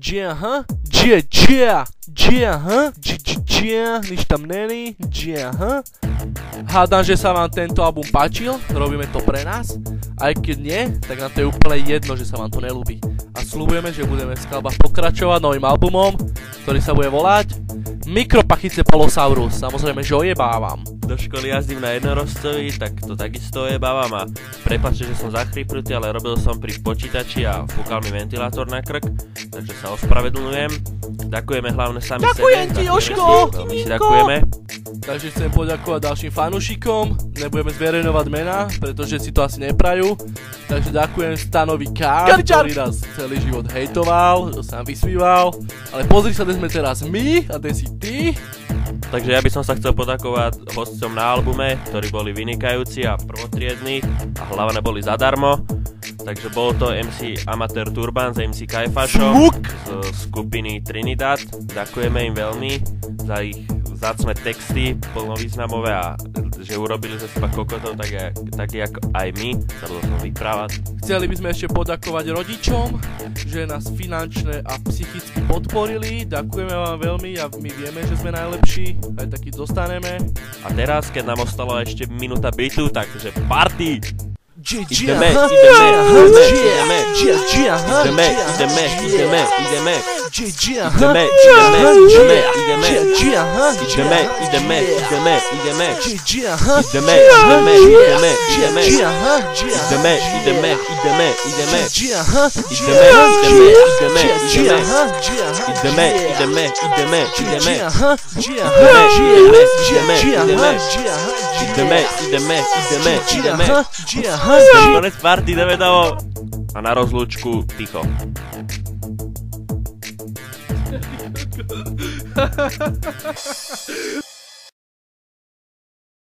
aha, aha, nič tam není, aha. Hádam, že sa vám tento album páčil, robíme to pre nás, aj keď nie, tak nám to je úplne jedno, že sa vám to nelúbi. A sľubujeme, že budeme v skladbách pokračovať novým albumom, ktorý sa bude volať Mikropachice Polosaurus, samozrejme, že ojebávam. Do školy jazdím na jednorozcovi, tak to takisto ojebávam a prepáčte, že som zachrypnutý, ale robil som pri počítači a fúkal mi ventilátor na krk, takže sa ospravedlňujem. Ďakujeme hlavne sami sebe. Ďakujem ti, Jožko! Veľmi si ďakujeme. Takže chcem poďakovať ďalším fanúšikom, nebudeme zverejňovať mená, pretože si to asi neprajú. Takže ďakujem Stanovi K, ktorý nás celý život hejtoval, sám vysmíval. Ale pozri sa, kde sme teraz my a kde si ty. Takže ja by som sa chcel poďakovať hosťom na albume, ktorí boli vynikajúci a prvotriedni a hlavne boli zadarmo. Takže bol to MC Amateur Turban s MC Kajfašom z skupiny Trinidad. Ďakujeme im veľmi za ich vzácne texty plnovýznamové a že urobili ze seba kokotov tak jak aj my, sa budú som vyprávať. Chceli by sme ešte poďakovať rodičom, že nás finančne a psychicky podporili. Ďakujeme vám veľmi a my vieme, že sme najlepší, aj taký zostaneme. A teraz, keď nám ostala ešte minúta bytu, takže party! Ideme. Konec party, ideme domov. A na rozlúčku ticho.